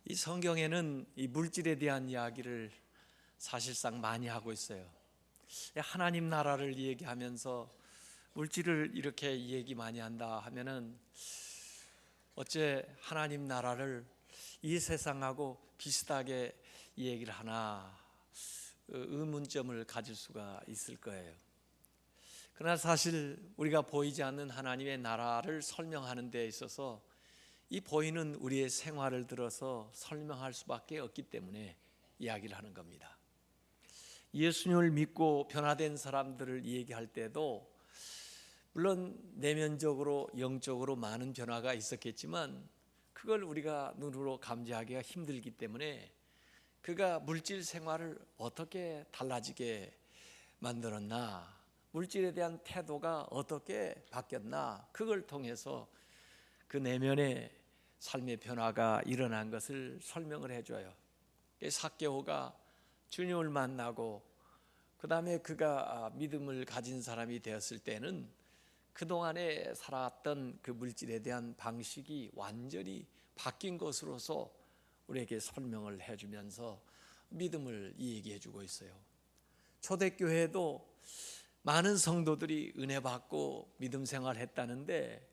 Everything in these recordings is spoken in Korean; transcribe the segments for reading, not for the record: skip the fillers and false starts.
이 성경에는 이 물질에 대한 이야기를 사실상 많이 하고 있어요. 하나님 나라를 얘기하면서 물질을 이렇게 얘기 많이 한다 하면은 어째 하나님 나라를 이 세상하고 비슷하게 얘기를 하나 의문점을 가질 수가 있을 거예요. 그러나 사실 우리가 보이지 않는 하나님의 나라를 설명하는 데 있어서 이 보이는 우리의 생활을 들어서 설명할 수밖에 없기 때문에 이야기를 하는 겁니다. 예수님을 믿고 변화된 사람들을 얘기할 때도 물론 내면적으로 영적으로 많은 변화가 있었겠지만 그걸 우리가 눈으로 감지하기가 힘들기 때문에 그가 물질 생활을 어떻게 달라지게 만들었나, 물질에 대한 태도가 어떻게 바뀌었나, 그걸 통해서 그 내면의 삶의 변화가 일어난 것을 설명을 해줘요. 삭개오가 주님을 만나고 그 다음에 그가 믿음을 가진 사람이 되었을 때는 그동안에 살았던 그 물질에 대한 방식이 완전히 바뀐 것으로서 우리에게 설명을 해주면서 믿음을 얘기해 주고 있어요. 초대교회도 많은 성도들이 은혜 받고 믿음 생활했다는데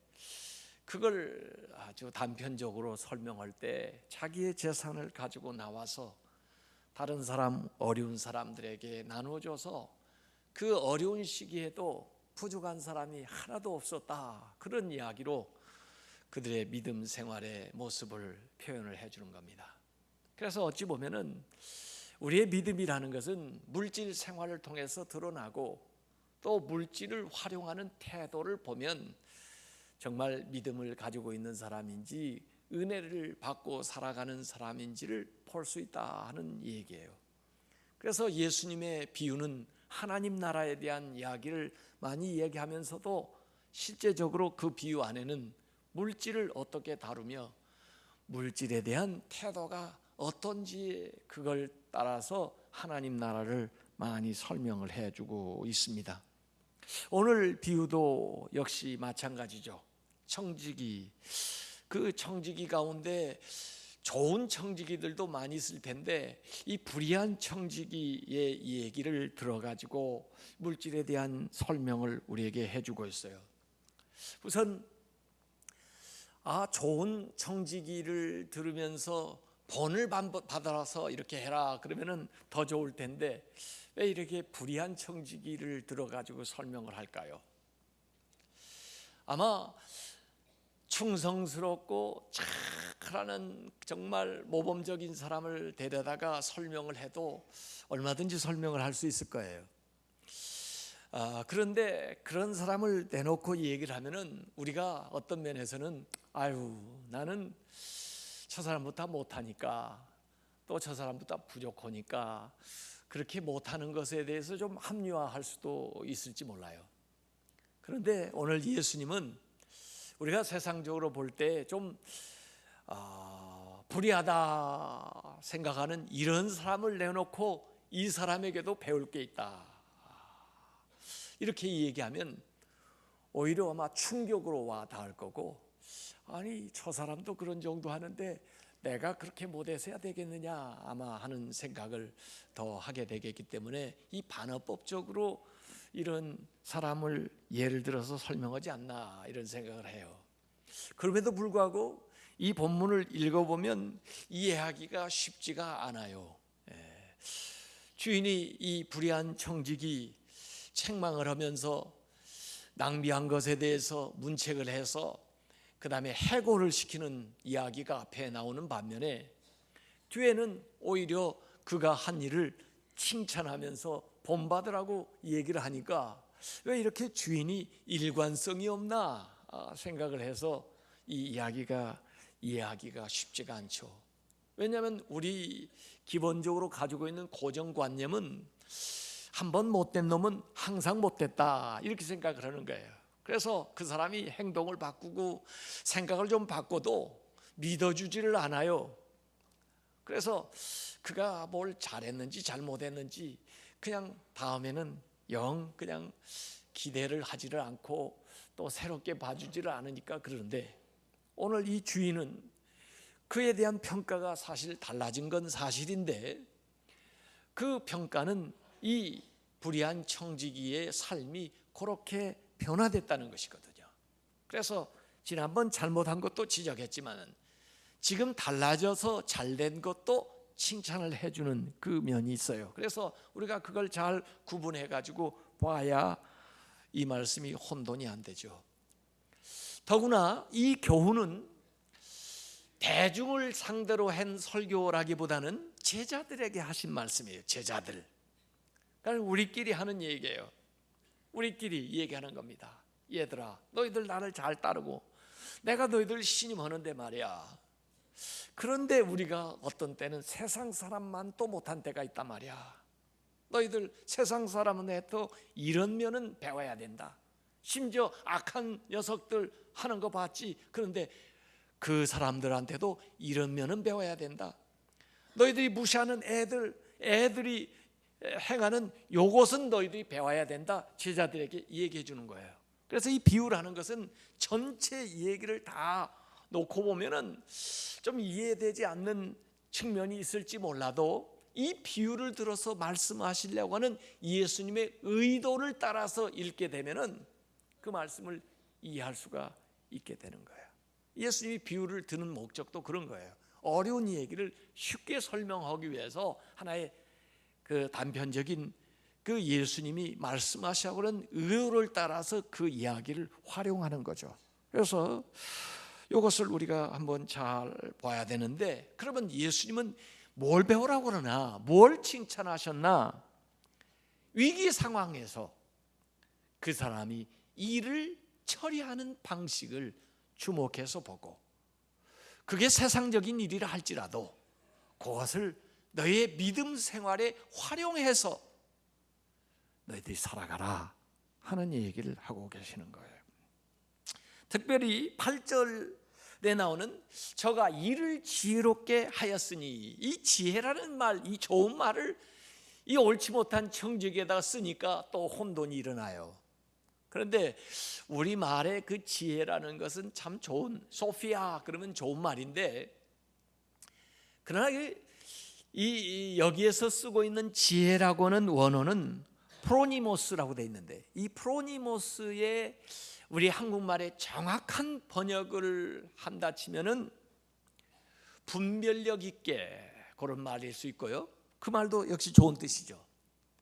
그걸 아주 단편적으로 설명할 때 자기의 재산을 가지고 나와서 다른 사람, 어려운 사람들에게 나눠줘서 그 어려운 시기에도 부족한 사람이 하나도 없었다, 그런 이야기로 그들의 믿음 생활의 모습을 표현을 해주는 겁니다. 그래서 어찌 보면은 우리의 믿음이라는 것은 물질 생활을 통해서 드러나고 또 물질을 활용하는 태도를 보면 정말 믿음을 가지고 있는 사람인지 은혜를 받고 살아가는 사람인지를 볼 수 있다 하는 얘기예요. 그래서 예수님의 비유는 하나님 나라에 대한 이야기를 많이 얘기하면서도 실제적으로 그 비유 안에는 물질을 어떻게 다루며 물질에 대한 태도가 어떤지 그걸 따라서 하나님 나라를 많이 설명을 해주고 있습니다. 오늘 비유도 역시 마찬가지죠. 청지기, 그 청지기 가운데 좋은 청지기들도 많이 있을 텐데 이 불의한 청지기의 얘기를 들어가지고 물질에 대한 설명을 우리에게 해주고 있어요. 우선 좋은 청지기를 들으면서 본을 받아서 이렇게 해라 그러면은 더 좋을 텐데 왜 이렇게 불의한 청지기를 들어가지고 설명을 할까요? 아마 충성스럽고 착하는 정말 모범적인 사람을 데려다가 설명을 해도 얼마든지 설명을 할 수 있을 거예요. 그런데 그런 사람을 내놓고 얘기를 하면은 우리가 어떤 면에서는 나는 저 사람보다 못하니까 또 저 사람보다 부족하니까 그렇게 못하는 것에 대해서 좀 합리화할 수도 있을지 몰라요. 그런데 오늘 예수님은 우리가 세상적으로 볼 때 좀 불의하다 생각하는 이런 사람을 내놓고 이 사람에게도 배울 게 있다, 이렇게 얘기하면 오히려 아마 충격으로 와 닿을 거고, 아니 저 사람도 그런 정도 하는데 내가 그렇게 못해서야 되겠느냐 아마 하는 생각을 더 하게 되겠기 때문에 이 반어법적으로 이런 사람을 예를 들어서 설명하지 않나 이런 생각을 해요. 그럼에도 불구하고 이 본문을 읽어보면 이해하기가 쉽지가 않아요. 주인이 이 불의한 청지기 책망을 하면서 낭비한 것에 대해서 문책을 해서 그 다음에 해고를 시키는 이야기가 앞에 나오는 반면에 뒤에는 오히려 그가 한 일을 칭찬하면서 본받으라고 얘기를 하니까 왜 이렇게 주인이 일관성이 없나 생각을 해서 이 이야기가 이해하기가 쉽지가 않죠. 왜냐하면 우리 기본적으로 가지고 있는 고정관념은 한번 못된 놈은 항상 못됐다 이렇게 생각을 하는 거예요. 그래서 그 사람이 행동을 바꾸고 생각을 좀 바꿔도 믿어주지를 않아요. 그래서 그가 뭘 잘했는지 잘못했는지 그냥 다음에는 영 그냥 기대를 하지를 않고 또 새롭게 봐주지를 않으니까 그러는데, 오늘 이 주인은 그에 대한 평가가 사실 달라진 건 사실인데, 그 평가는 이 불의한 청지기의 삶이 그렇게 변화됐다는 것이거든요. 그래서 지난번 잘못한 것도 지적했지만 지금 달라져서 잘된 것도 칭찬을 해주는 그 면이 있어요. 그래서 우리가 그걸 잘 구분해 가지고 봐야 이 말씀이 혼돈이 안 되죠. 더구나 이 교훈은 대중을 상대로 한 설교라기보다는 제자들에게 하신 말씀이에요. 제자들. 그러니까 우리끼리 하는 얘기예요. 우리끼리 얘기하는 겁니다. 얘들아, 너희들 나를 잘 따르고 내가 너희들 신임하는데 말이야. 그런데 우리가 어떤 때는 세상 사람만 또 못한 때가 있단 말이야. 너희들 세상 사람은 해도 이런 면은 배워야 된다. 심지어 악한 녀석들 하는 거 봤지. 그런데 그 사람들한테도 이런 면은 배워야 된다. 너희들이 무시하는 애들이 행하는 요것은 너희들이 배워야 된다. 제자들에게 얘기해 주는 거예요. 그래서 이 비유라는 것은 전체 얘기를 다 놓고 보면은 좀 이해되지 않는 측면이 있을지 몰라도 이 비유를 들어서 말씀하시려고 하는 예수님의 의도를 따라서 읽게 되면은 그 말씀을 이해할 수가 있게 되는 거예요. 예수님이 비유를 드는 목적도 그런 거예요. 어려운 얘기를 쉽게 설명하기 위해서 하나의 그 단편적인 그 예수님이 말씀하시려고 하는 의도를 따라서 그 이야기를 활용하는 거죠. 그래서 이것을 우리가 한번 잘 봐야 되는데, 그러면 예수님은 뭘 배우라고 그러나, 뭘 칭찬하셨나? 위기 상황에서 그 사람이 일을 처리하는 방식을 주목해서 보고, 그게 세상적인 일이라 할지라도 그것을 너의 믿음 생활에 활용해서 너희들이 살아가라 하는 얘기를 하고 계시는 거예요. 특별히 8절에 나오는 저가 이를 지혜롭게 하였으니, 이 지혜라는 말, 이 좋은 말을 이 옳지 못한 청지기에다가 쓰니까 또 혼돈이 일어나요. 그런데 우리말의 그 지혜라는 것은 참 좋은, 소피아 그러면 좋은 말인데, 그러나 이 여기에서 쓰고 있는 지혜라고 하는 원어는 프로니모스라고 되어 있는데, 이 프로니모스의 우리 한국말의 정확한 번역을 한다 치면은 분별력 있게, 그런 말일 수 있고요. 그 말도 역시 좋은 뜻이죠.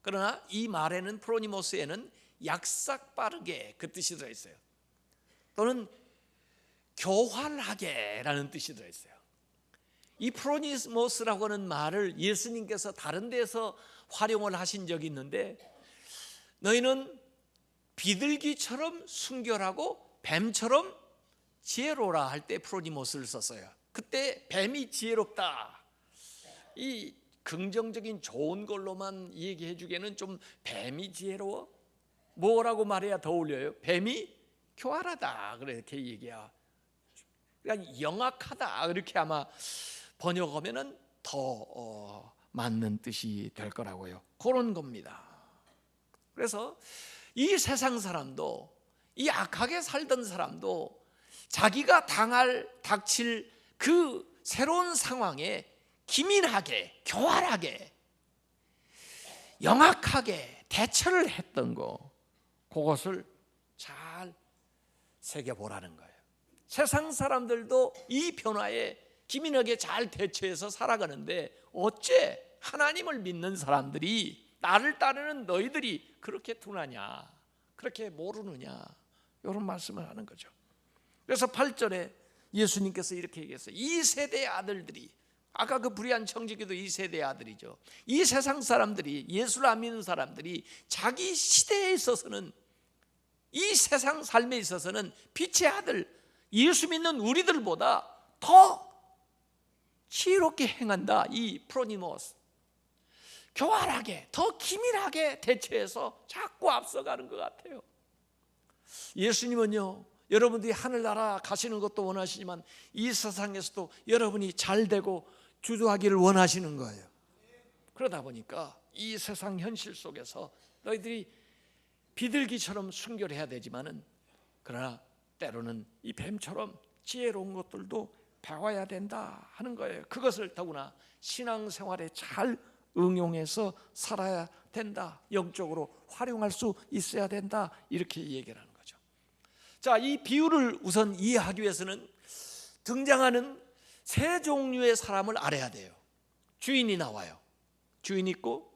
그러나 이 말에는, 프로니모스에는 약삭 빠르게 그 뜻이 들어있어요. 또는 교활하게라는 뜻이 들어있어요. 이 프로니모스라고 하는 말을 예수님께서 다른 데서 활용을 하신 적이 있는데, 너희는 비둘기처럼 순결하고 뱀처럼 지혜로라 할 때 프로니모스를 썼어요. 그때 뱀이 지혜롭다, 이 긍정적인 좋은 걸로만 얘기해 주기에는 좀 뱀이 지혜로워? 뭐라고 말해야 더 어울려요? 뱀이 교활하다 그렇게 얘기야. 그러니까 영악하다 이렇게 아마 번역하면은 더 맞는 뜻이 될 거라고요. 그런 겁니다. 그래서 이 세상 사람도, 이 악하게 살던 사람도 자기가 닥칠 그 새로운 상황에 기민하게, 교활하게, 영악하게 대처를 했던 거, 그것을 잘 새겨보라는 거예요. 세상 사람들도 이 변화에 기민하게 잘 대처해서 살아가는데, 어째 하나님을 믿는 사람들이, 나를 따르는 너희들이 그렇게 둔하냐, 그렇게 모르느냐, 이런 말씀을 하는 거죠. 그래서 8절에 예수님께서 이렇게 얘기했어요. 이 세대의 아들들이, 아까 그 불의한 청지기도 이 세대의 아들이죠. 이 세상 사람들이, 예수를 안 믿는 사람들이 자기 시대에 있어서는, 이 세상 삶에 있어서는 빛의 아들 예수 믿는 우리들보다 더 지혜롭게 행한다. 이 프로니모스, 교활하게, 더 기밀하게 대처해서 자꾸 앞서가는 것 같아요. 예수님은요, 여러분들이 하늘나라 가시는 것도 원하시지만 이 세상에서도 여러분이 잘되고 주도하기를 원하시는 거예요. 그러다 보니까 이 세상 현실 속에서 너희들이 비둘기처럼 순결해야 되지만은, 그러나 때로는 이 뱀처럼 지혜로운 것들도 배워야 된다 하는 거예요. 그것을 더구나 신앙생활에 잘 응용해서 살아야 된다. 영적으로 활용할 수 있어야 된다. 이렇게 얘기를 하는 거죠. 자, 이 비유를 우선 이해하기 위해서는 등장하는 세 종류의 사람을 알아야 돼요. 주인이 나와요. 주인이 있고,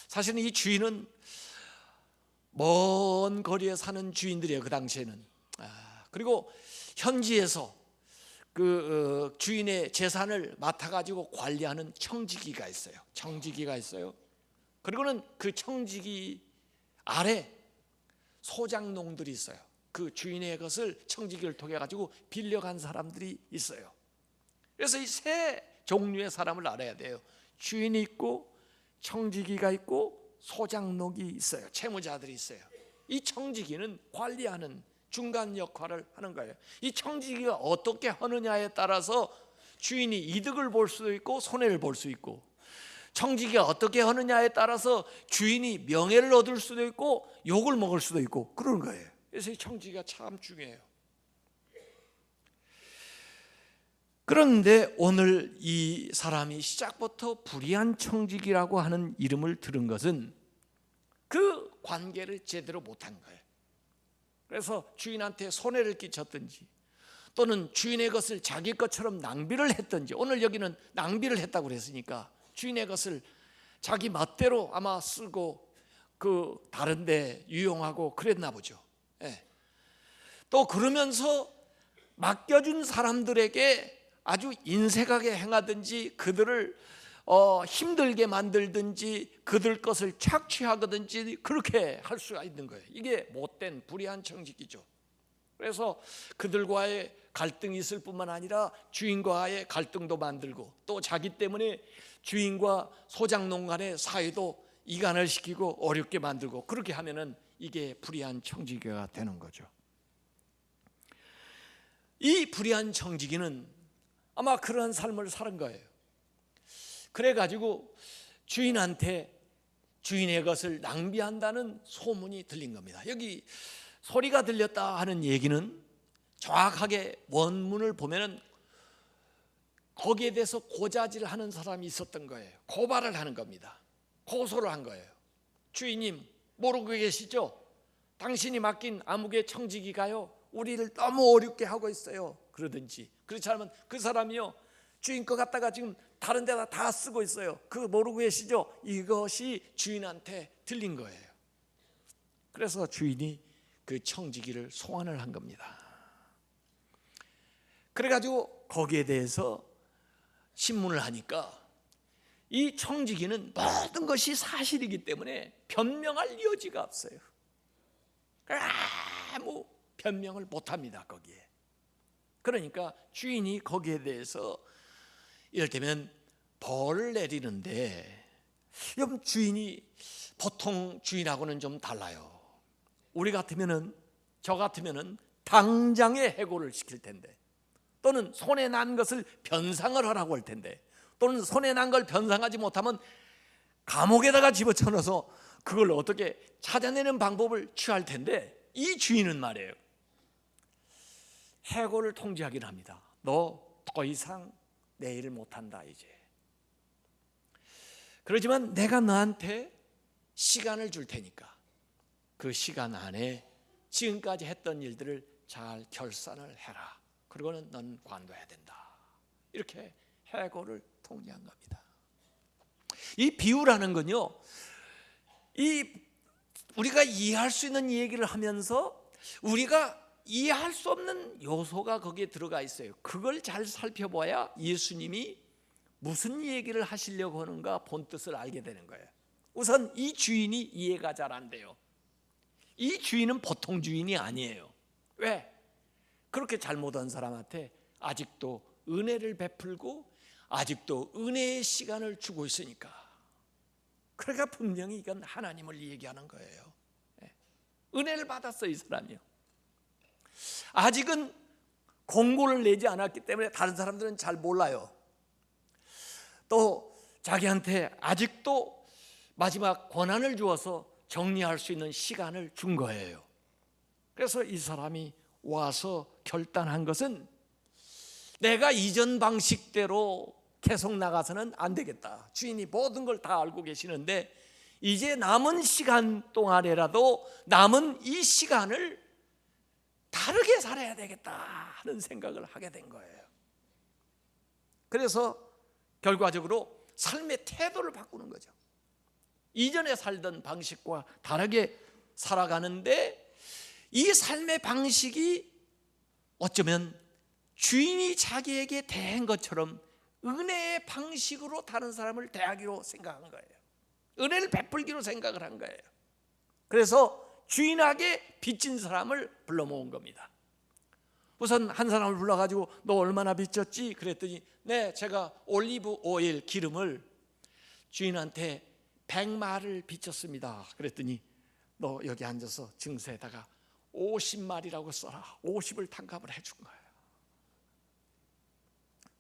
사실은 이 주인은 먼 거리에 사는 주인들이에요. 그 당시에는. 그리고 현지에서 그 주인의 재산을 맡아가지고 관리하는 청지기가 있어요. 청지기가 있어요. 그리고는 그 청지기 아래 소장농들이 있어요. 그 주인의 것을 청지기를 통해 가지고 빌려간 사람들이 있어요. 그래서 이 세 종류의 사람을 알아야 돼요. 주인이 있고, 청지기가 있고, 소장농이 있어요. 채무자들이 있어요. 이 청지기는 관리하는 중간 역할을 하는 거예요. 이 청지기가 어떻게 하느냐에 따라서 주인이 이득을 볼 수도 있고 손해를 볼 수 있고, 청지기가 어떻게 하느냐에 따라서 주인이 명예를 얻을 수도 있고 욕을 먹을 수도 있고 그런 거예요. 그래서 이 청지기가 참 중요해요. 그런데 오늘 이 사람이 시작부터 불의한 청지기라고 하는 이름을 들은 것은 그 관계를 제대로 못한 거예요. 그래서 주인한테 손해를 끼쳤든지 또는 주인의 것을 자기 것처럼 낭비를 했든지, 오늘 여기는 낭비를 했다고 그랬으니까 주인의 것을 자기 멋대로 아마 쓰고 그 다른 데 유용하고 그랬나 보죠. 또 그러면서 맡겨준 사람들에게 아주 인색하게 행하든지 그들을 힘들게 만들든지 그들 것을 착취하든지 그렇게 할 수가 있는 거예요. 이게 못된 불의한 청지기죠. 그래서 그들과의 갈등이 있을 뿐만 아니라 주인과의 갈등도 만들고, 또 자기 때문에 주인과 소장농 간의 사이도 이간을 시키고 어렵게 만들고, 그렇게 하면은 이게 불의한 청지기가 되는 거죠. 이 불의한 청지기는 아마 그런 삶을 사는 거예요. 그래가지고 주인한테 주인의 것을 낭비한다는 소문이 들린 겁니다. 여기 소리가 들렸다 하는 얘기는 정확하게 원문을 보면은 거기에 대해서 고자질하는 사람이 있었던 거예요. 고발을 하는 겁니다. 고소를 한 거예요. 주인님, 모르고 계시죠? 당신이 맡긴 암흑의 청지기가요 우리를 너무 어렵게 하고 있어요. 그러든지, 그렇지 않으면 그 사람이요 주인 거 갖다가 지금 다른 데다 다 쓰고 있어요. 그거 모르고 계시죠? 이것이 주인한테 들린 거예요. 그래서 주인이 그 청지기를 소환을 한 겁니다. 그래가지고 거기에 대해서 신문을 하니까 이 청지기는 모든 것이 사실이기 때문에 변명할 여지가 없어요. 아무 변명을 못합니다. 거기에. 그러니까 주인이 거기에 대해서 이를테면 벌을 내리는데, 여러분 주인이 보통 주인하고는 좀 달라요. 우리 같으면은, 저 같으면은 당장에 해고를 시킬 텐데, 또는 손해 난 것을 변상을 하라고 할 텐데, 또는 손해 난 걸 변상하지 못하면 감옥에다가 집어쳐넣어서 그걸 어떻게 찾아내는 방법을 취할 텐데, 이 주인은 말이에요, 해고를 통지하긴 합니다. 너 더 이상 내 일을 못한다 이제. 그러지만 내가 너한테 시간을 줄 테니까 그 시간 안에 지금까지 했던 일들을 잘 결산을 해라. 그리고는 넌 관둬야 된다. 이렇게 해고를 통지한 겁니다. 이 비유라는 건요, 우리가 이해할 수 있는 얘기를 하면서 우리가 이해할 수 없는 요소가 거기에 들어가 있어요. 그걸 잘 살펴봐야 예수님이 무슨 얘기를 하시려고 하는가 본뜻을 알게 되는 거예요. 우선 이 주인이 이해가 잘 안 돼요. 이 주인은 보통 주인이 아니에요. 왜? 그렇게 잘못한 사람한테 아직도 은혜를 베풀고 아직도 은혜의 시간을 주고 있으니까. 그러니까 분명히 이건 하나님을 얘기하는 거예요. 은혜를 받았어 이 사람이요. 아직은 공고를 내지 않았기 때문에 다른 사람들은 잘 몰라요. 또 자기한테 아직도 마지막 권한을 주어서 정리할 수 있는 시간을 준 거예요. 그래서 이 사람이 와서 결단한 것은 내가 이전 방식대로 계속 나가서는 안 되겠다. 주인이 모든 걸 다 알고 계시는데 이제 남은 시간 동안에라도 남은 이 시간을 다르게 살아야 되겠다 하는 생각을 하게 된 거예요. 그래서 결과적으로 삶의 태도를 바꾸는 거죠. 이전에 살던 방식과 다르게 살아가는데 이 삶의 방식이 어쩌면 주인이 자기에게 대한 것처럼 은혜의 방식으로 다른 사람을 대하기로 생각한 거예요. 은혜를 베풀기로 생각을 한 거예요. 그래서 주인에게 빚진 사람을 불러 모은 겁니다. 우선 한 사람을 불러가지고 너 얼마나 빚졌지? 그랬더니 네, 제가 올리브 오일 기름을 주인한테 100마를 빚졌습니다. 그랬더니 너 여기 앉아서 증서에다가 50마리라고 써라. 50을 탕감을 해준 거예요.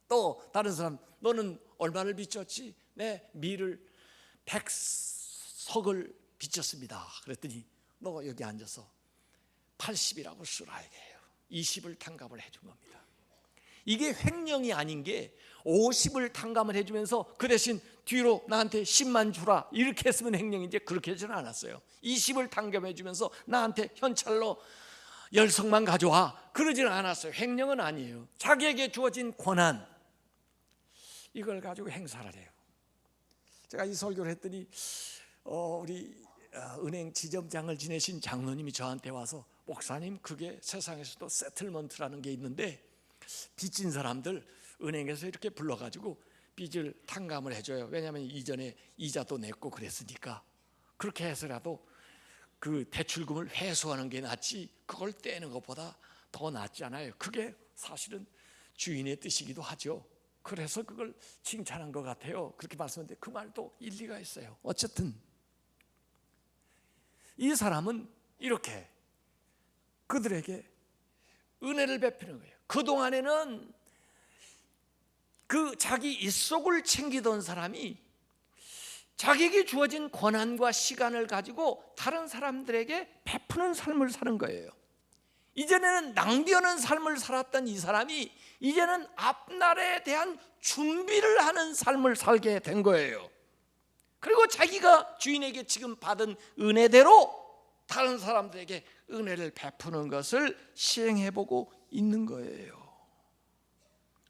또 다른 사람 너는 얼마를 빚졌지? 네, 밀을 100석을 빚졌습니다. 그랬더니 너 여기 앉아서 80이라고 쓰라 이게요. 20을 탕감을 해준 겁니다. 이게 횡령이 아닌 게 50을 탕감을 해주면서 그 대신 뒤로 나한테 10만 주라 이렇게 했으면 횡령인지 그렇게 하지는 않았어요. 20을 탕감해 주면서 나한테 현찰로 10석만 가져와 그러지는 않았어요. 횡령은 아니에요. 자기에게 주어진 권한 이걸 가지고 행사를 해요. 제가 이 설교를 했더니 우리 은행 지점장을 지내신 장로님이 저한테 와서 목사님 그게 세상에서도 세틀먼트라는 게 있는데 빚진 사람들 은행에서 이렇게 불러가지고 빚을 탕감을 해줘요. 왜냐하면 이전에 이자도 냈고 그랬으니까 그렇게 해서라도 그 대출금을 회수하는 게 낫지 그걸 떼는 것보다 더 낫잖아요. 그게 사실은 주인의 뜻이기도 하죠. 그래서 그걸 칭찬한 것 같아요. 그렇게 말씀했는데 그 말도 일리가 있어요. 어쨌든 이 사람은 이렇게 그들에게 은혜를 베푸는 거예요. 그동안에는 그 자기 입속을 챙기던 사람이 자기에게 주어진 권한과 시간을 가지고 다른 사람들에게 베푸는 삶을 사는 거예요. 이전에는 낭비하는 삶을 살았던 이 사람이 이제는 앞날에 대한 준비를 하는 삶을 살게 된 거예요. 그리고 자기가 주인에게 지금 받은 은혜대로 다른 사람들에게 은혜를 베푸는 것을 시행해보고 있는 거예요.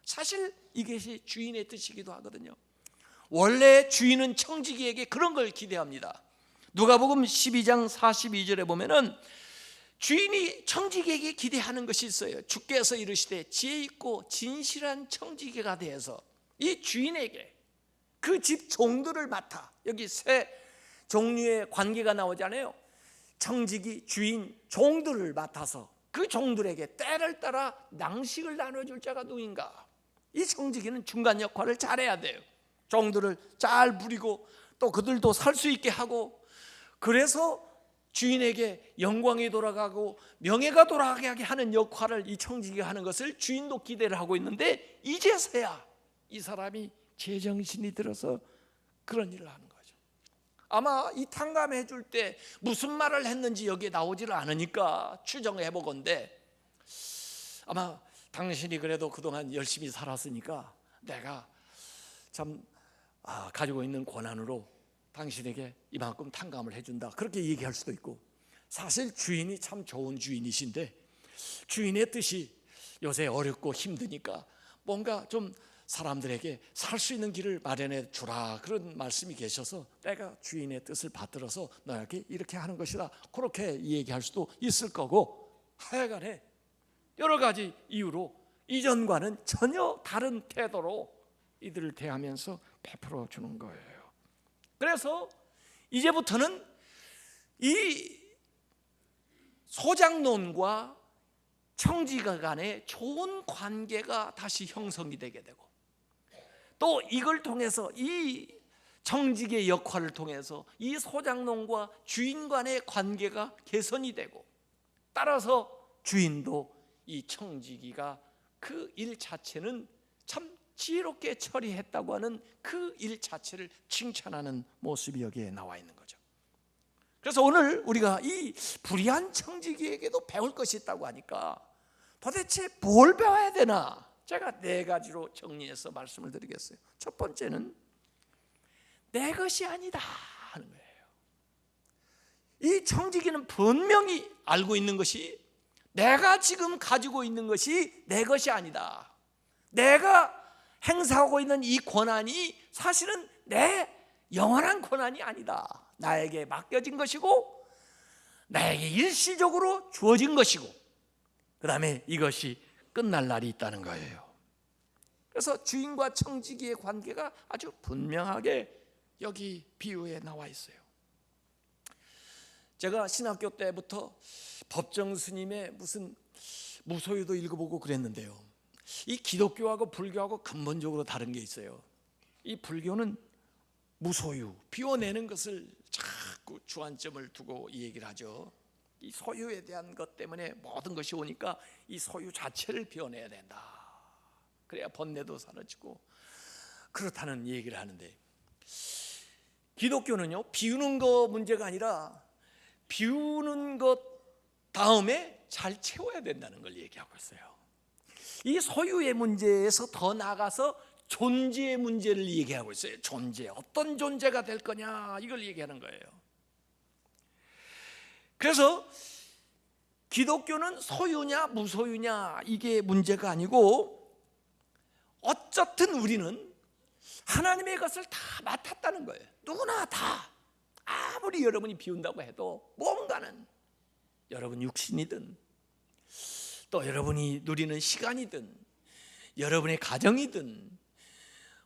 사실 이것이 주인의 뜻이기도 하거든요. 원래 주인은 청지기에게 그런 걸 기대합니다. 누가복음 12장 42절에 보면은 주인이 청지기에게 기대하는 것이 있어요. 주께서 이르시되 지혜 있고 진실한 청지기가 되어서 이 주인에게 그 집 종들을 맡아, 여기 세 종류의 관계가 나오잖아요. 청지기, 주인, 종들을 맡아서 그 종들에게 때를 따라 낭식을 나눠줄 자가 누구인가? 이 청지기는 중간 역할을 잘해야 돼요. 종들을 잘 부리고 또 그들도 살 수 있게 하고, 그래서 주인에게 영광이 돌아가고 명예가 돌아가게 하는 역할을 이 청지기가 하는 것을 주인도 기대를 하고 있는데, 이제서야 이 사람이 제정신이 들어서 그런 일을 하는 거죠. 아마 이 탕감해 줄 때 무슨 말을 했는지 여기에 나오지를 않으니까 추정해 보건대, 아마 당신이 그래도 그동안 열심히 살았으니까 내가 참 가지고 있는 권한으로 당신에게 이만큼 탕감을 해준다, 그렇게 얘기할 수도 있고, 사실 주인이 참 좋은 주인이신데 주인의 뜻이 요새 어렵고 힘드니까 뭔가 좀 사람들에게 살 수 있는 길을 마련해 주라, 그런 말씀이 계셔서 내가 주인의 뜻을 받들어서 너에게 이렇게 하는 것이다, 그렇게 얘기할 수도 있을 거고, 하여간에 여러 가지 이유로 이전과는 전혀 다른 태도로 이들을 대하면서 베풀어 주는 거예요. 그래서 이제부터는 이 소장농과 청지가 간에 좋은 관계가 다시 형성이 되게 되고, 또 이걸 통해서 이 청지기의 역할을 통해서 이 소장농과 주인 간의 관계가 개선이 되고, 따라서 주인도 이 청지기가 그 일 자체는 참 지혜롭게 처리했다고 하는 그 일 자체를 칭찬하는 모습이 여기에 나와 있는 거죠. 그래서 오늘 우리가 이 불의한 청지기에게도 배울 것이 있다고 하니까 도대체 뭘 배워야 되나, 제가 4가지로 정리해서 말씀을 드리겠어요. 첫 번째는 내 것이 아니다 하는 거예요. 이 청지기는 분명히 알고 있는 것이 내가 지금 가지고 있는 것이 내 것이 아니다. 내가 행사하고 있는 이 권한이 사실은 내 영원한 권한이 아니다. 나에게 맡겨진 것이고 나에게 일시적으로 주어진 것이고 그 다음에 이것이 끝날 날이 있다는 거예요. 그래서 주인과 청지기의 관계가 아주 분명하게 여기 비유에 나와 있어요. 제가 신학교 때부터 법정 스님의 무슨 무소유도 읽어보고 그랬는데요, 이 기독교하고 불교하고 근본적으로 다른 게 있어요. 이 불교는 무소유, 비워내는 것을 자꾸 주안점을 두고 이 얘기를 하죠. 이 소유에 대한 것 때문에 모든 것이 오니까 이 소유 자체를 비워내야 된다. 그래야 번뇌도 사라지고 그렇다는 얘기를 하는데, 기독교는요, 비우는 거 문제가 아니라 비우는 것 다음에 잘 채워야 된다는 걸 얘기하고 있어요. 이 소유의 문제에서 더 나아가서 존재의 문제를 얘기하고 있어요. 존재, 어떤 존재가 될 거냐, 이걸 얘기하는 거예요. 그래서 기독교는 소유냐 무소유냐 이게 문제가 아니고, 어쨌든 우리는 하나님의 것을 다 맡았다는 거예요. 누구나 다. 아무리 여러분이 비운다고 해도 뭔가는, 여러분 육신이든 또 여러분이 누리는 시간이든 여러분의 가정이든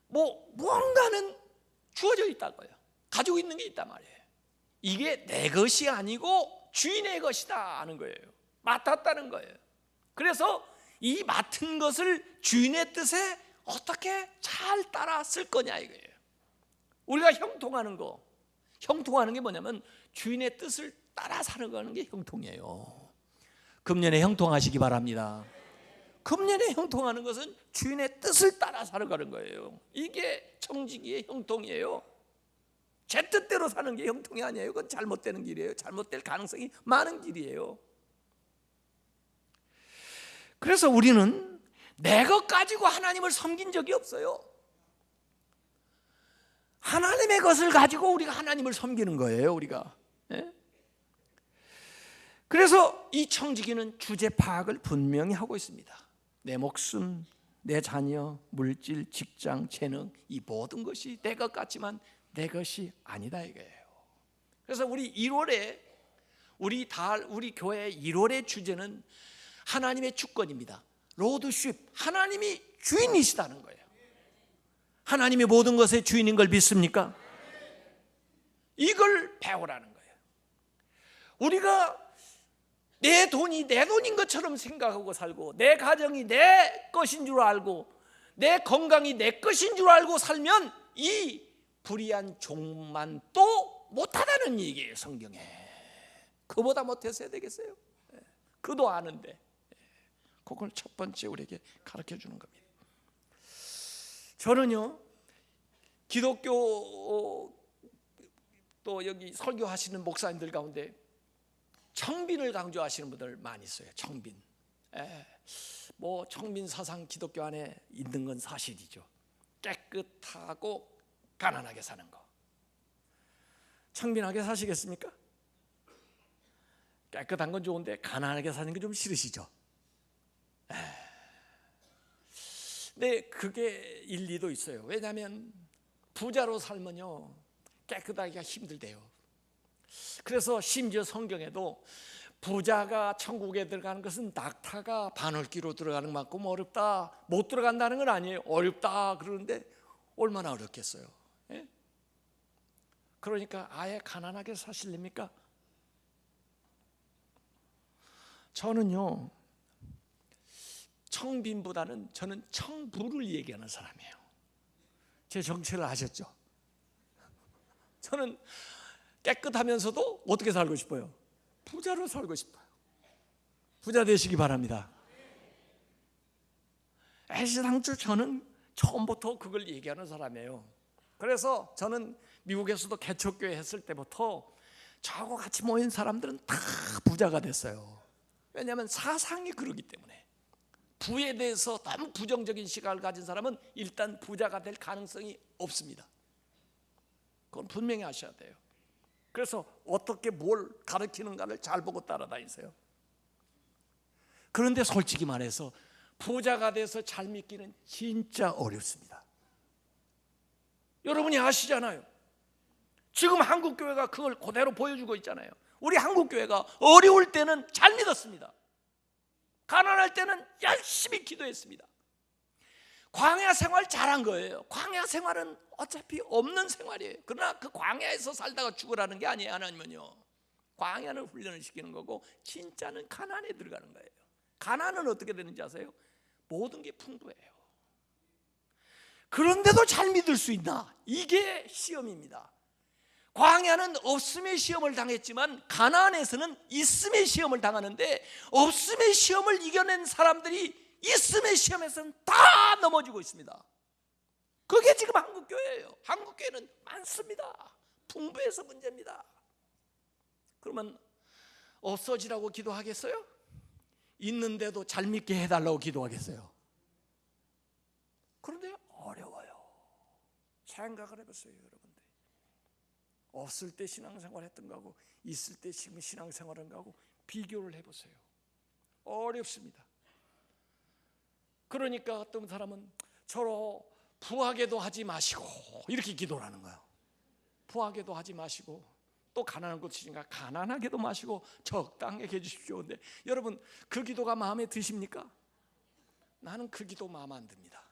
뭔가는 주어져 있다고요. 가지고 있는 게 있단 말이에요. 이게 내 것이 아니고 주인의 것이다 하는 거예요. 맡았다는 거예요. 그래서 이 맡은 것을 주인의 뜻에 어떻게 잘 따라 쓸 거냐 이거예요. 우리가 형통하는 게 뭐냐면 주인의 뜻을 따라 살아가는 게 형통이에요. 금년에 형통하시기 바랍니다. 금년에 형통하는 것은 주인의 뜻을 따라 살아가는 거예요. 이게 청지기의 형통이에요. 제 뜻대로 사는 게 형통이 아니에요. 그건 잘못되는 길이에요. 잘못될 가능성이 많은 길이에요. 그래서 우리는 내 것 가지고 하나님을 섬긴 적이 없어요. 하나님의 것을 가지고 우리가 하나님을 섬기는 거예요, 우리가. 예? 그래서 이 청지기는 주제 파악을 분명히 하고 있습니다. 내 목숨, 내 자녀, 물질, 직장, 재능, 이 모든 것이 내 것 같지만 내 것이 아니다 이거예요. 그래서 우리 1월에 우리 교회 1월의 주제는 하나님의 주권입니다. 로드십, 하나님이 주인이시다는 거예요. 하나님이 모든 것의 주인인 걸 믿습니까? 이걸 배우라는 거예요. 우리가 내 돈이 내 돈인 것처럼 생각하고 살고, 내 가정이 내 것인 줄 알고, 내 건강이 내 것인 줄 알고 살면 이 불의한 종만 또 못하다는 얘기예요, 성경에. 그보다 못해서 되겠어요? 그도 아는데. 그걸 첫 번째 우리에게 가르쳐 주는 겁니다. 저는요, 기독교 또 여기 설교하시는 목사님들 가운데 청빈을 강조하시는 분들 많이 있어요. 청빈. 청빈 사상 기독교 안에 있는 건 사실이죠. 깨끗하고 가난하게 사는 거. 청빈하게 사시겠습니까? 깨끗한 건 좋은데 가난하게 사는 게 좀 싫으시죠? 근데 그게 일리도 있어요. 왜냐하면 부자로 살면요, 깨끗하기가 힘들대요. 그래서 심지어 성경에도 부자가 천국에 들어가는 것은 낙타가 바늘귀로 들어가는 만큼 어렵다, 못 들어간다는 건 아니에요. 어렵다 그러는데 얼마나 어렵겠어요. 예? 그러니까 아예 가난하게 사실랍니까? 저는요, 청빈보다는 저는 청부를 얘기하는 사람이에요. 제 정체를 아셨죠? 저는 깨끗하면서도 어떻게 살고 싶어요? 부자로 살고 싶어요. 부자 되시기 바랍니다. 애시당초 저는 처음부터 그걸 얘기하는 사람이에요. 그래서 저는 미국에서도 개척교회 했을 때부터 저하고 같이 모인 사람들은 다 부자가 됐어요. 왜냐하면 사상이 그러기 때문에. 부에 대해서 너무 부정적인 시각을 가진 사람은 일단 부자가 될 가능성이 없습니다. 그건 분명히 아셔야 돼요. 그래서 어떻게 뭘 가르치는가를 잘 보고 따라다니세요. 그런데 솔직히 말해서 부자가 돼서 잘 믿기는 진짜 어렵습니다. 여러분이 아시잖아요. 지금 한국교회가 그걸 그대로 보여주고 있잖아요. 우리 한국교회가 어려울 때는 잘 믿었습니다. 가난할 때는 열심히 기도했습니다. 광야 생활 잘한 거예요. 광야 생활은 어차피 없는 생활이에요. 그러나 그 광야에서 살다가 죽으라는 게 아니에요. 하나님은요, 광야는 훈련을 시키는 거고 진짜는 가난에 들어가는 거예요. 가난은 어떻게 되는지 아세요? 모든 게 풍부해요. 그런데도 잘 믿을 수 있나? 이게 시험입니다. 광야는 없음의 시험을 당했지만 가나안에서는 있음의 시험을 당하는데, 없음의 시험을 이겨낸 사람들이 있음의 시험에서는 다 넘어지고 있습니다. 그게 지금 한국교회예요. 한국교회는 많습니다. 풍부해서 문제입니다. 그러면 없어지라고 기도하겠어요? 있는데도 잘 믿게 해달라고 기도하겠어요? 그런데 어려워요. 생각을 해보세요, 여러분들. 없을 때 신앙생활 했던 거하고 있을 때 지금 신앙생활한 거하고 비교를 해보세요. 어렵습니다. 그러니까 어떤 사람은 저로 부하게도 하지 마시고 이렇게 기도를 하는 거예요. 부하게도 하지 마시고, 또 가난한 곳이니까 가난하게도 마시고 적당하게 해주십시오. 근데 여러분, 그 기도가 마음에 드십니까? 나는 그 기도 마음에 안 듭니다.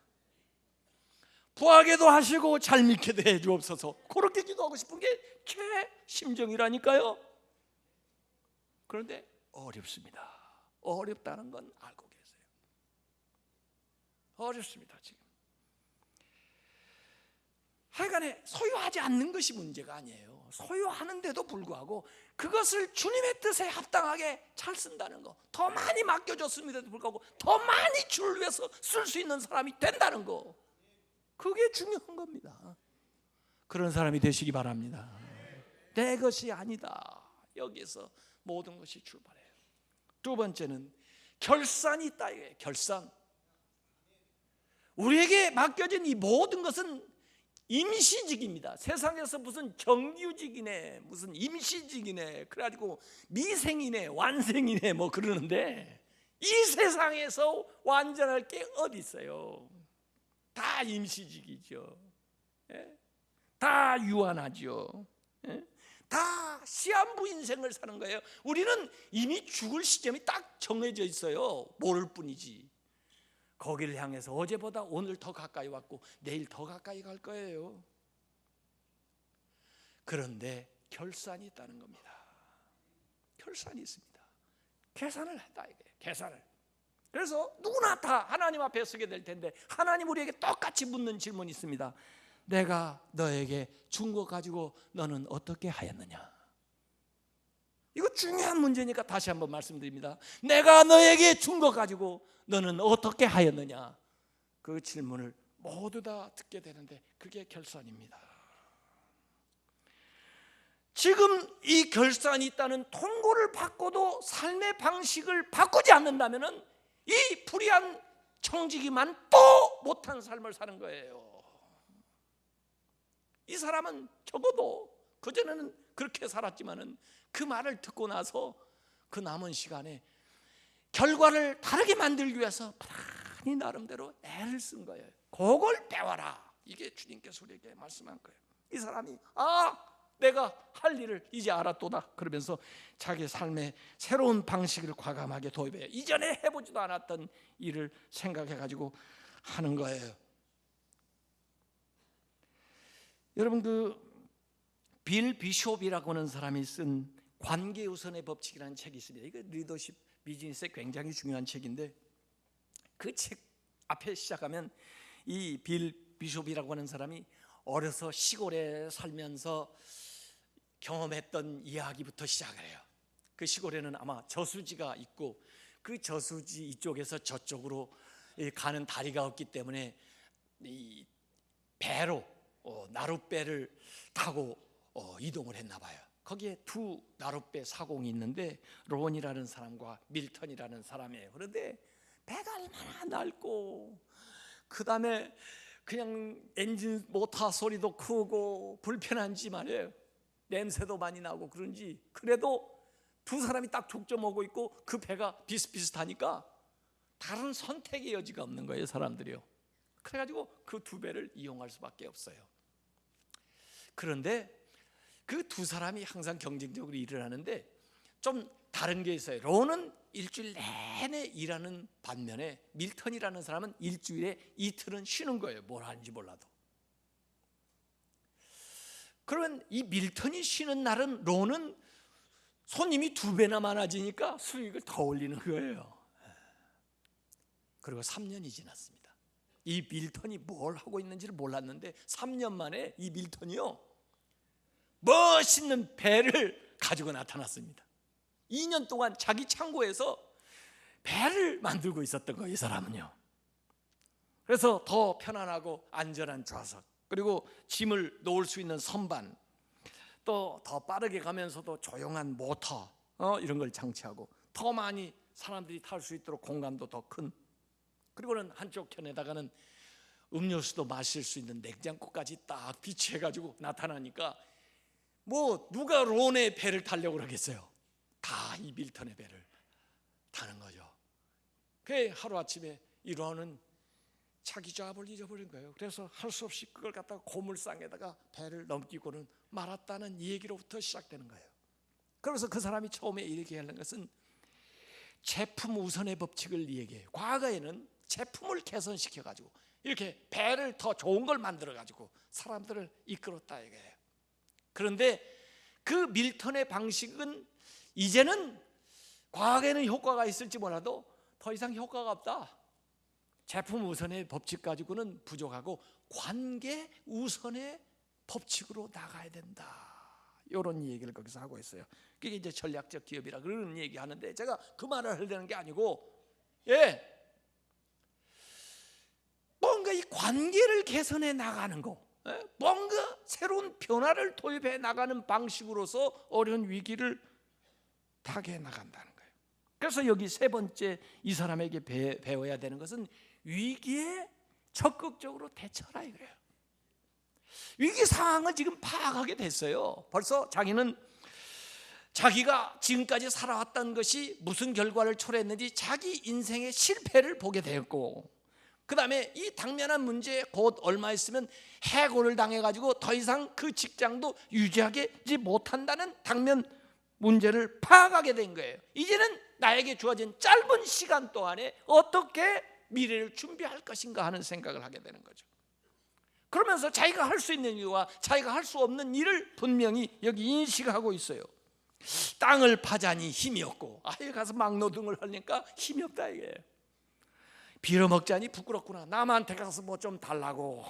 부하게도 하시고 잘 믿게도 해주옵소서, 그렇게 기도하고 싶은 게 제 심정이라니까요. 그런데 어렵습니다. 어렵다는 건 알고 계세요. 어렵습니다. 지금 하여간에 소유하지 않는 것이 문제가 아니에요. 소유하는데도 불구하고 그것을 주님의 뜻에 합당하게 잘 쓴다는 거, 더 많이 맡겨줬음에도 불구하고 더 많이 주를 위해서 쓸 수 있는 사람이 된다는 거, 그게 중요한 겁니다. 그런 사람이 되시기 바랍니다. 내 것이 아니다, 여기에서 모든 것이 출발해요. 두 번째는 결산이 있다 이거예요. 결산. 우리에게 맡겨진 이 모든 것은 임시직입니다. 세상에서 무슨 정규직이네, 무슨 임시직이네, 그래가지고 미생이네, 완생이네 뭐 그러는데, 이 세상에서 완전할 게 어디 있어요? 다 임시직이죠. 예? 다 유한하죠. 예? 다 시한부 인생을 사는 거예요. 우리는 이미 죽을 시점이 딱 정해져 있어요. 모를 뿐이지. 거기를 향해서 어제보다 오늘 더 가까이 왔고 내일 더 가까이 갈 거예요. 그런데 결산이 있다는 겁니다. 결산이 있습니다. 계산을 했다 이게, 계산을. 그래서 누구나 다 하나님 앞에 서게 될 텐데, 하나님 우리에게 똑같이 묻는 질문이 있습니다. 내가 너에게 준 것 가지고 너는 어떻게 하였느냐? 이거 중요한 문제니까 다시 한번 말씀드립니다. 내가 너에게 준 것 가지고 너는 어떻게 하였느냐? 그 질문을 모두 다 듣게 되는데 그게 결산입니다. 지금 이 결산이 있다는 통고를 받고도 삶의 방식을 바꾸지 않는다면 이 불의한 청지기만 또 못한 삶을 사는 거예요. 이 사람은 적어도 그전에는 그렇게 살았지만은 그 말을 듣고 나서 그 남은 시간에 결과를 다르게 만들기 위해서 부단히 나름대로 애를 쓴 거예요. 그걸 배워라, 이게 주님께서 우리에게 말씀한 거예요. 이 사람이 내가 할 일을 이제 알았도다 그러면서 자기 삶의 새로운 방식을 과감하게 도입해요. 이전에 해보지도 않았던 일을 생각해가지고 하는 거예요. 여러분, 빌 비숍이라고 하는 사람이 쓴 관계우선의 법칙이라는 책이 있습니다. 이거 리더십 비즈니스에 굉장히 중요한 책인데, 그 책 앞에 시작하면 이 빌 비숍이라고 하는 사람이 어려서 시골에 살면서 경험했던 이야기부터 시작을 해요. 그 시골에는 아마 저수지가 있고 그 저수지 이쪽에서 저쪽으로 가는 다리가 없기 때문에 이 배로 나룻배를 타고 이동을 했나 봐요. 거기에 두 나룻배 사공이 있는데 론이라는 사람과 밀턴이라는 사람이에요. 그런데 배가 얼마나 넓고, 그 다음에 그냥 엔진 모터 소리도 크고 불편한지 말이에요. 냄새도 많이 나고 그런지, 그래도 두 사람이 딱 족점하고 있고 그 배가 비슷비슷하니까 다른 선택의 여지가 없는 거예요, 사람들이요. 그래가지고 그 두 배를 이용할 수밖에 없어요. 그런데 그 두 사람이 항상 경쟁적으로 일을 하는데 좀 다른 게 있어요. 론은 일주일 내내 일하는 반면에 밀턴이라는 사람은 일주일에 이틀은 쉬는 거예요. 뭘 하는지 몰라도. 그러면 이 밀턴이 쉬는 날은 론은 손님이 두 배나 많아지니까 수익을 더 올리는 거예요. 그리고 3년이 지났습니다. 이 밀턴이 뭘 하고 있는지를 몰랐는데 3년 만에 이 밀턴이요, 멋있는 배를 가지고 나타났습니다. 2년 동안 자기 창고에서 배를 만들고 있었던 거예요, 이 사람은요. 그래서 더 편안하고 안전한 좌석, 그리고 짐을 놓을 수 있는 선반, 또 더 빠르게 가면서도 조용한 모터, 이런 걸 장치하고 더 많이 사람들이 탈 수 있도록 공간도 더 큰, 그리고는 한쪽 편에다가는 음료수도 마실 수 있는 냉장고까지 딱 비치해가지고 나타나니까 뭐 누가 론의 배를 타려고 그러겠어요. 다 이 밀턴의 배를 타는 거죠. 그 하루아침에 이 론은 자기 잡을 잊어버린 거예요. 그래서 할 수 없이 그걸 갖다가 고물상에다가 배를 넘기고는 말았다는 얘기로부터 시작되는 거예요. 그래서 그 사람이 처음에 이렇게 하는 것은 제품 우선의 법칙을 얘기해요. 과거에는 제품을 개선시켜가지고 이렇게 배를 더 좋은 걸 만들어가지고 사람들을 이끌었다 이거예요. 그런데 그 밀턴의 방식은 이제는, 과거에는 효과가 있을지 몰라도 더 이상 효과가 없다. 제품 우선의 법칙 가지고는 부족하고 관계 우선의 법칙으로 나가야 된다, 이런 얘기를 거기서 하고 있어요. 그게 이제 전략적 기업이라 그런 얘기 하는데, 제가 그 말을 하려는 게 아니고, 뭔가 이 관계를 개선해 나가는 거, 뭔가 새로운 변화를 도입해 나가는 방식으로서 어려운 위기를 타개해 나간다는 거예요. 그래서 여기 세 번째 이 사람에게 배워야 되는 것은 위기에 적극적으로 대처하라 이거예요. 위기 상황을 지금 파악하게 됐어요. 벌써 자기는 자기가 지금까지 살아왔던 것이 무슨 결과를 초래했는지 자기 인생의 실패를 보게 되었고, 그 다음에 이 당면한 문제에 곧 얼마 있으면 해고를 당해가지고 더 이상 그 직장도 유지하지 못한다는 당면 문제를 파악하게 된 거예요. 이제는 나에게 주어진 짧은 시간 동안에 어떻게 미래를 준비할 것인가 하는 생각을 하게 되는 거죠. 그러면서 자기가 할 수 있는 일과 자기가 할 수 없는 일을 분명히 여기 인식하고 있어요. 땅을 파자니 힘이 없고, 가서 막노동을 하니까 힘이 없다 이게. 빌어먹자니 부끄럽구나, 남한테 가서 뭐 좀 달라고,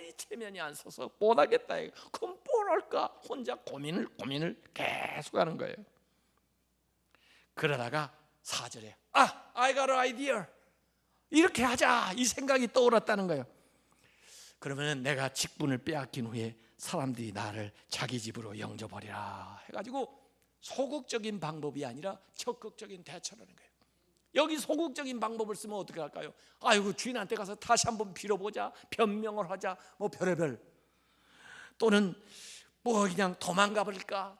이 체면이 안 서서 못하겠다 이게. 그럼 뭘 할까? 혼자 고민을 계속하는 거예요. 그러다가 4절에 I got an idea, 이렇게 하자, 이 생각이 떠올랐다는 거예요. 그러면 내가 직분을 빼앗긴 후에 사람들이 나를 자기 집으로 영접하리라 해가지고 소극적인 방법이 아니라 적극적인 대처라는 거예요. 여기 소극적인 방법을 쓰면 어떻게 할까요? 아이고, 주인한테 가서 다시 한번 빌어보자, 변명을 하자, 뭐 별의별, 또는 뭐 그냥 도망가 버릴까,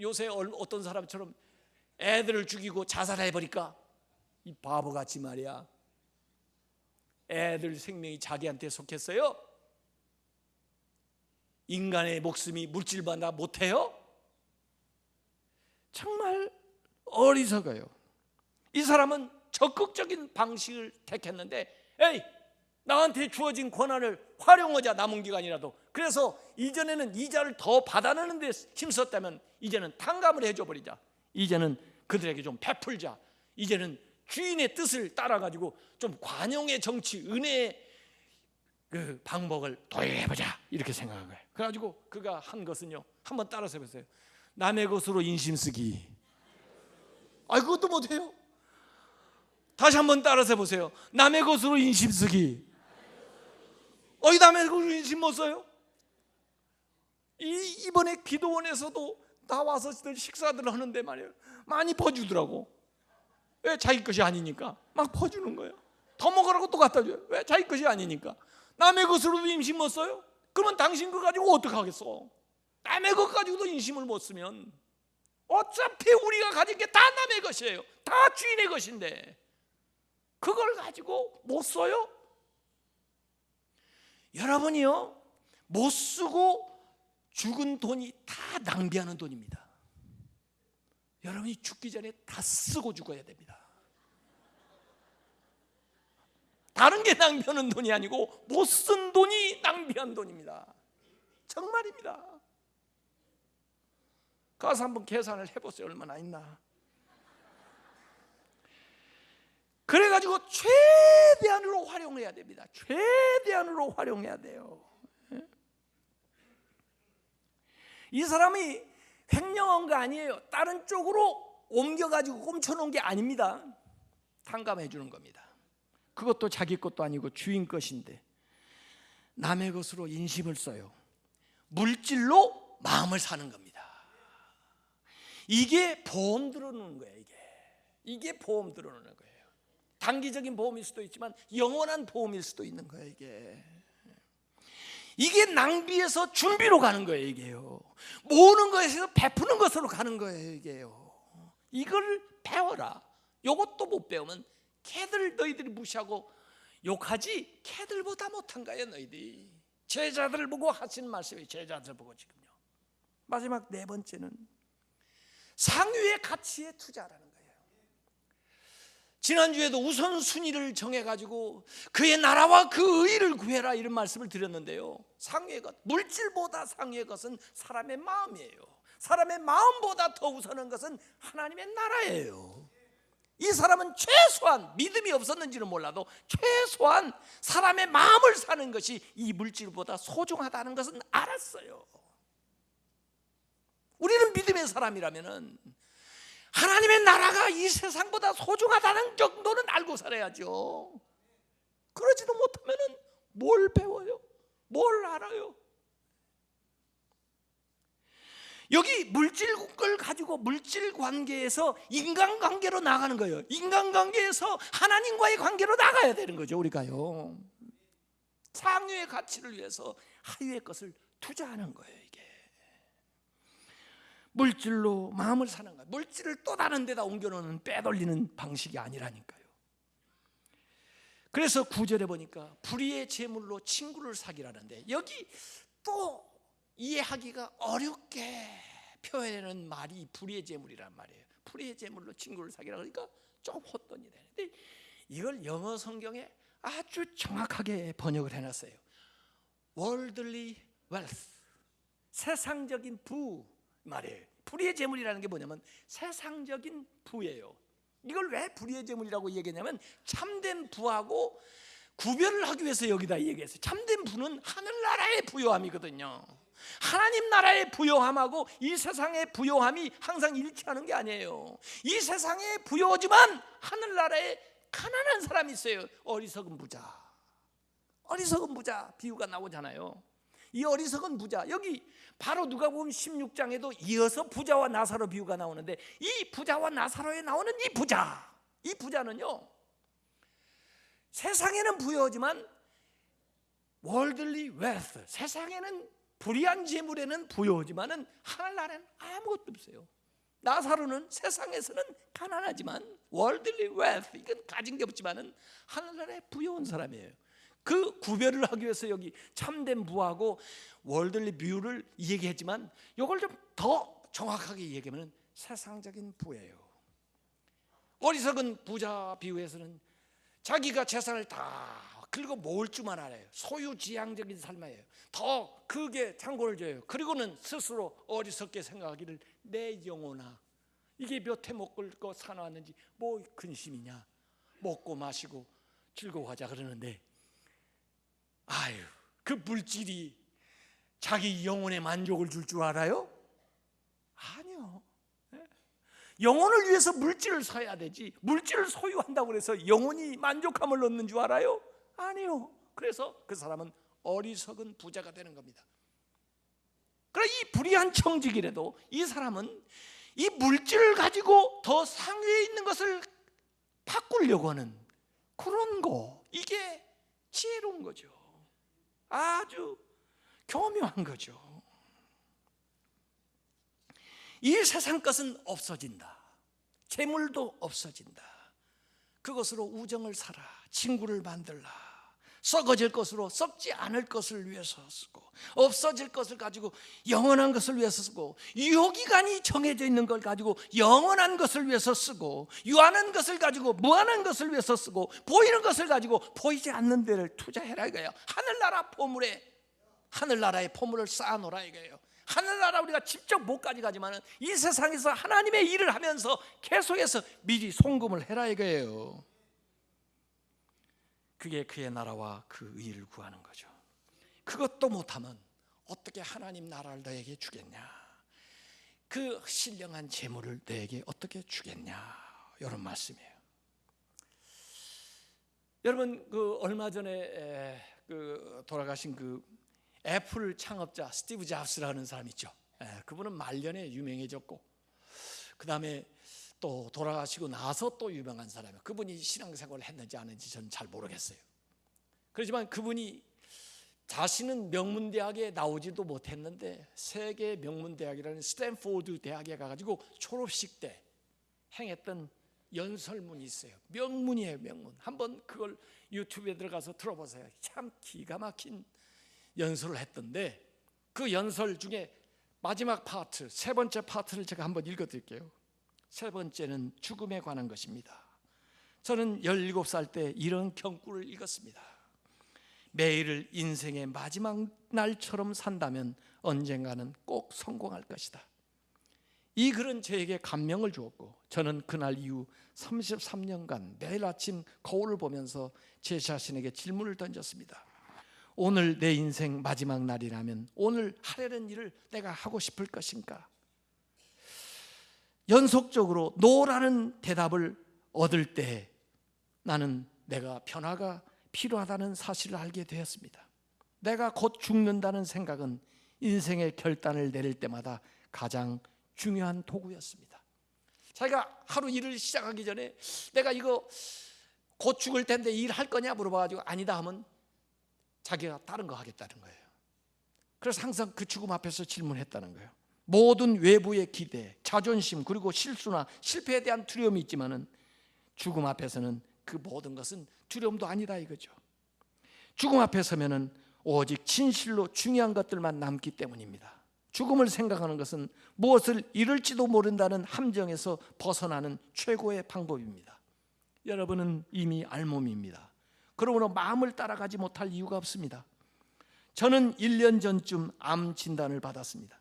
요새 어떤 사람처럼 애들을 죽이고 자살해 버릴까, 이 바보같이 말이야. 애들 생명이 자기한테 속했어요? 인간의 목숨이 물질보다 못해요? 정말 어리석어요. 이 사람은 적극적인 방식을 택했는데, 나한테 주어진 권한을 활용하자, 남은 기간이라도. 그래서 이전에는 이자를 더 받아내는 데 힘썼다면 이제는 탕감을 해줘버리자, 이제는 그들에게 좀 베풀자, 이제는 주인의 뜻을 따라가지고 좀 관용의 정치, 은혜의 그 방법을 도입해보자, 이렇게 생각한 거예요. 그래가지고 그가 한 것은요, 한번 따라서 해보세요. 남의 것으로 인심 쓰기. 그것도 못해요. 다시 한번 따라서 해보세요. 남의 것으로 인심 쓰기. 남의 것으로 인심 못 써요? 이번에 기도원에서도 나와서 식사들을 하는데 말이에요, 많이 퍼주더라고. 왜? 자기 것이 아니니까. 막 퍼주는 거예요. 더 먹으라고 또 갖다 줘요. 왜? 자기 것이 아니니까. 남의 것으로도 인심 못 써요? 그러면 당신 거 가지고 어떡하겠어? 남의 것 가지고도 인심을 못 쓰면 어차피 우리가 가진 게 다 남의 것이에요. 다 주인의 것인데 그걸 가지고 못 써요? 여러분이요, 못 쓰고 죽은 돈이 다 낭비하는 돈입니다. 여러분이 죽기 전에 다 쓰고 죽어야 됩니다. 다른 게 낭비하는 돈이 아니고 못 쓴 돈이 낭비한 돈입니다. 정말입니다. 가서 한번 계산을 해보세요. 얼마나 있나. 그래가지고 최대한으로 활용해야 됩니다. 최대한으로 활용해야 돼요. 이 사람이 횡령한 거 아니에요. 다른 쪽으로 옮겨가지고 꼼쳐놓은 게 아닙니다. 탕감해 주는 겁니다. 그것도 자기 것도 아니고 주인 것인데 남의 것으로 인심을 써요. 물질로 마음을 사는 겁니다. 이게 보험 들어놓는 거예요. 이게 보험 들어놓는 거예요. 단기적인 보험일 수도 있지만 영원한 보험일 수도 있는 거예요. 이게 낭비해서 준비로 가는 거예요. 이게요, 모으는 것에서 베푸는 것으로 가는 거예요. 이걸 배워라. 이것도 못 배우면 걔들 너희들이 무시하고 욕하지 걔들보다 못한 거예요. 너희들이 제자들을 보고 하시는 말씀이에요. 제자들 보고 지금요. 마지막 네 번째는 상유의 가치에 투자하라는 거예요. 지난주에도 우선순위를 정해가지고 그의 나라와 그 의를 구해라 이런 말씀을 드렸는데요, 상유의 것, 물질보다 상유의 것은 사람의 마음이에요. 사람의 마음보다 더 우선한 것은 하나님의 나라예요. 이 사람은 최소한 믿음이 없었는지는 몰라도 최소한 사람의 마음을 사는 것이 이 물질보다 소중하다는 것은 알았어요. 우리는 믿음의 사람이라면 하나님의 나라가 이 세상보다 소중하다는 정도는 알고 살아야죠. 그러지도 못하면 뭘 배워요? 뭘 알아요? 여기 물질을 가지고 물질 관계에서 인간관계로 나가는 거예요. 인간관계에서 하나님과의 관계로 나가야 되는 거죠. 우리가요, 상유의 가치를 위해서 하유의 것을 투자하는 거예요. 이게 물질로 마음을 사는 거예요. 물질을 또 다른 데다 옮겨놓는 빼돌리는 방식이 아니라니까요. 그래서 9절에 보니까 불의의 재물로 친구를 사귀라는데, 여기 또 이해하기가 어렵게 표현하는 말이 불의의 재물이란 말이에요. 불의의 재물로 친구를 사귀라 그러니까 좀 헛돈이 되는데, 이걸 영어 성경에 아주 정확하게 번역을 해놨어요. Worldly wealth, 세상적인 부 말이에요. 불의의 재물이라는 게 뭐냐면 세상적인 부예요. 이걸 왜 불의의 재물이라고 얘기했냐면 참된 부하고 구별을 하기 위해서 여기다 얘기했어요. 참된 부는 하늘나라의 부요함이거든요. 하나님 나라의 부요함하고 이 세상의 부요함이 항상 일치하는 게 아니에요. 이 세상의 부요하지만 하늘나라에 가난한 사람이 있어요. 어리석은 부자, 어리석은 부자 비유가 나오잖아요. 이 어리석은 부자, 여기 바로 누가복음 16장에도 이어서 부자와 나사로 비유가 나오는데, 이 부자와 나사로에 나오는 이 부자, 이 부자는요, 세상에는 부여하지만 worldly wealth, 세상에는 불의한 재물에는 부여하지만은 하늘나라는 아무것도 없어요. 나사로는 세상에서는 가난하지만 worldly wealth, 이건 가진 게 없지만은 하늘나라에 부여한 사람이에요. 그 구별을 하기 위해서 여기 참된 부하고 월들리 뷰를 얘기했지만 이걸 좀 더 정확하게 얘기하면 세상적인 부예요. 어리석은 부자 비유에서는 자기가 재산을 다 긁어 모을 줄만 알아요. 소유지향적인 삶이에요. 더 크게 창고를 줘요. 그리고는 스스로 어리석게 생각하기를 내 영혼아, 이게 몇 해 먹을 거 사놓았는지 뭐 근심이냐, 먹고 마시고 즐거워하자 그러는데, 아유, 그 물질이 자기 영혼에 만족을 줄 줄 알아요? 아니요. 영혼을 위해서 물질을 사야 되지, 물질을 소유한다고 해서 영혼이 만족함을 얻는 줄 알아요? 아니요. 그래서 그 사람은 어리석은 부자가 되는 겁니다. 그러나 이 불의한 청직이라도 이 사람은 이 물질을 가지고 더 상위에 있는 것을 바꾸려고 하는 그런 거, 이게 지혜로운 거죠. 아주 교묘한 거죠. 이 세상 것은 없어진다. 재물도 없어진다. 그것으로 우정을 사라. 친구를 만들라. 썩어질 것으로 썩지 않을 것을 위해서 쓰고, 없어질 것을 가지고 영원한 것을 위해서 쓰고, 유효기간이 정해져 있는 걸 가지고 영원한 것을 위해서 쓰고, 유한한 것을 가지고 무한한 것을 위해서 쓰고, 보이는 것을 가지고 보이지 않는 데를 투자해라 이거예요. 하늘나라의 포물을 쌓아놓으라 이거예요. 하늘나라 우리가 직접 못 가져가지만 이 세상에서 하나님의 일을 하면서 계속해서 미리 송금을 해라 이거예요. 그게 그의 나라와 그 의를 구하는 거죠. 그것도 못하면 어떻게 하나님 나라를 너에게 주겠냐, 그 신령한 재물을 너에게 어떻게 주겠냐, 이런 말씀이에요. 여러분, 그 얼마 전에 돌아가신 그 애플 창업자 스티브 잡스라는 사람 있죠. 그분은 말년에 유명해졌고, 그 다음에 또 돌아가시고 나서 또 유명한 사람이에요. 그분이 신앙생활을 했는지 안 했는지 저는 잘 모르겠어요. 그렇지만 그분이 자신은 명문대학에 나오지도 못했는데 세계 명문대학이라는 스탠포드 대학에 가가지고 졸업식 때 행했던 연설문이 있어요. 명문이에요, 명문. 한번 그걸 유튜브에 들어가서 들어보세요. 참 기가 막힌 연설을 했던데, 그 연설 중에 마지막 파트, 세 번째 파트를 제가 한번 읽어드릴게요. 세 번째는 죽음에 관한 것입니다. 저는 17살 때 이런 경구를 읽었습니다. 매일을 인생의 마지막 날처럼 산다면 언젠가는 꼭 성공할 것이다. 이 글은 저에게 감명을 주었고, 저는 그날 이후 33년간 매일 아침 거울을 보면서 제 자신에게 질문을 던졌습니다. 오늘 내 인생 마지막 날이라면 오늘 하려는 일을 내가 하고 싶을 것인가? 연속적으로 노라는 대답을 얻을 때 나는 내가 변화가 필요하다는 사실을 알게 되었습니다. 내가 곧 죽는다는 생각은 인생의 결단을 내릴 때마다 가장 중요한 도구였습니다. 자기가 하루 일을 시작하기 전에 내가 이거 곧 죽을 텐데 일할 거냐 물어봐가지고 아니다 하면 자기가 다른 거 하겠다는 거예요. 그래서 항상 그 죽음 앞에서 질문했다는 거예요. 모든 외부의 기대, 자존심, 그리고 실수나 실패에 대한 두려움이 있지만은 죽음 앞에서는 그 모든 것은 두려움도 아니다 이거죠. 죽음 앞에 서면은 오직 진실로 중요한 것들만 남기 때문입니다. 죽음을 생각하는 것은 무엇을 잃을지도 모른다는 함정에서 벗어나는 최고의 방법입니다. 여러분은 이미 알몸입니다. 그러므로 마음을 따라가지 못할 이유가 없습니다. 저는 1년 전쯤 암 진단을 받았습니다.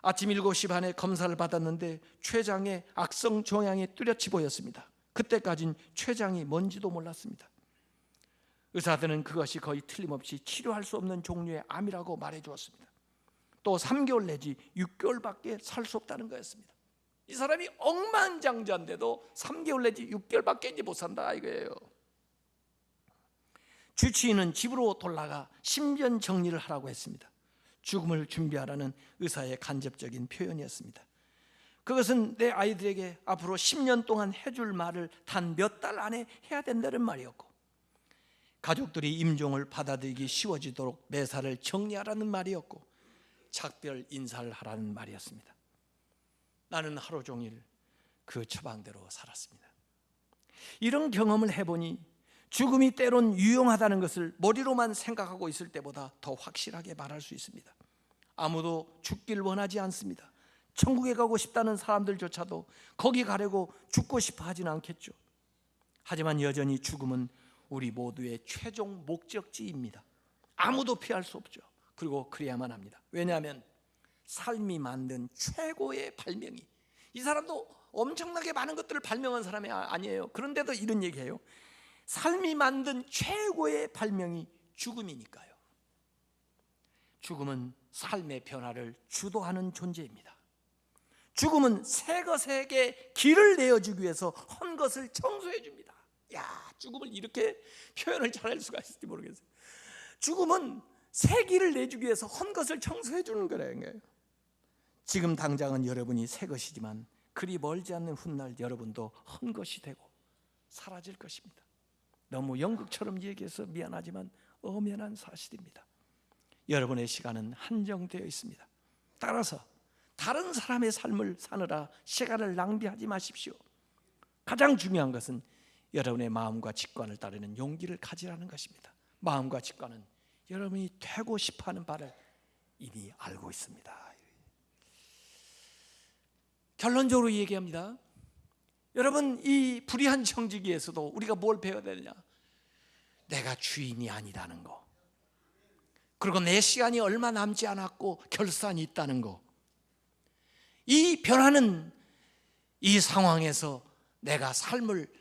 아침 7시 반에 검사를 받았는데 췌장에 악성 종양이 뚜렷이 보였습니다. 그때까진 췌장이 뭔지도 몰랐습니다. 의사들은 그것이 거의 틀림없이 치료할 수 없는 종류의 암이라고 말해주었습니다. 또 3개월 내지 6개월밖에 살 수 없다는 거였습니다. 이 사람이 억만장자인데도 3개월 내지 6개월밖에 이제 못 산다 이거예요. 주치의는 집으로 돌아가 심전 정리를 하라고 했습니다. 죽음을 준비하라는 의사의 간접적인 표현이었습니다. 그것은 내 아이들에게 앞으로 10년 동안 해줄 말을 단 몇 달 안에 해야 된다는 말이었고, 가족들이 임종을 받아들이기 쉬워지도록 매사를 정리하라는 말이었고, 작별 인사를 하라는 말이었습니다. 나는 하루 종일 그 처방대로 살았습니다. 이런 경험을 해보니 죽음이 때론 유용하다는 것을 머리로만 생각하고 있을 때보다 더 확실하게 말할 수 있습니다. 아무도 죽길 원하지 않습니다. 천국에 가고 싶다는 사람들조차도 거기 가려고 죽고 싶어 하지는 않겠죠. 하지만 여전히 죽음은 우리 모두의 최종 목적지입니다. 아무도 피할 수 없죠. 그리고 그래야만 합니다. 왜냐하면 삶이 만든 최고의 발명이, 이 사람도 엄청나게 많은 것들을 발명한 사람이 아니에요. 그런데도 이런 얘기해요. 삶이 만든 최고의 발명이 죽음이니까요. 죽음은 삶의 변화를 주도하는 존재입니다. 죽음은 새 것에게 길을 내어주기 위해서 헛 것을 청소해 줍니다. 야, 죽음을 이렇게 표현을 잘할 수가 있을지 모르겠어요. 죽음은 새 길을 내주기 위해서 헛 것을 청소해 주는 거라는. 지금 당장은 여러분이 새 것이지만 그리 멀지 않는 훗날 여러분도 헛 것이 되고 사라질 것입니다. 너무 연극처럼 얘기해서 미안하지만 엄연한 사실입니다. 여러분의 시간은 한정되어 있습니다. 따라서 다른 사람의 삶을 사느라 시간을 낭비하지 마십시오. 가장 중요한 것은 여러분의 마음과 직관을 따르는 용기를 가지라는 것입니다. 마음과 직관은 여러분이 되고 싶어하는 바를 이미 알고 있습니다. 결론적으로 얘기합니다. 여러분, 이 불의한 청지기에서도 우리가 뭘 배워야 되느냐? 내가 주인이 아니라는 거, 그리고 내 시간이 얼마 남지 않았고 결산이 있다는 거, 이 변화는 이 상황에서 내가 삶을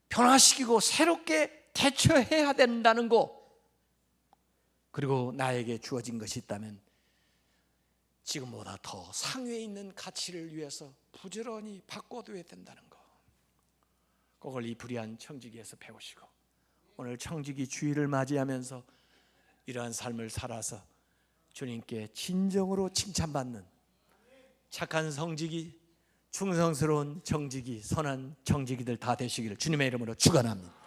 변화시키고 새롭게 대처해야 된다는 거, 그리고 나에게 주어진 것이 있다면 지금보다 더 상위에 있는 가치를 위해서 부지런히 바꿔둬야 된다는 거, 그걸 이 불의한 청지기에서 배우시고 오늘 청지기 주일을 맞이하면서 이러한 삶을 살아서 주님께 진정으로 칭찬받는 착한 성지기, 충성스러운 정지기, 선한 정지기들 다 되시기를 주님의 이름으로 축원합니다.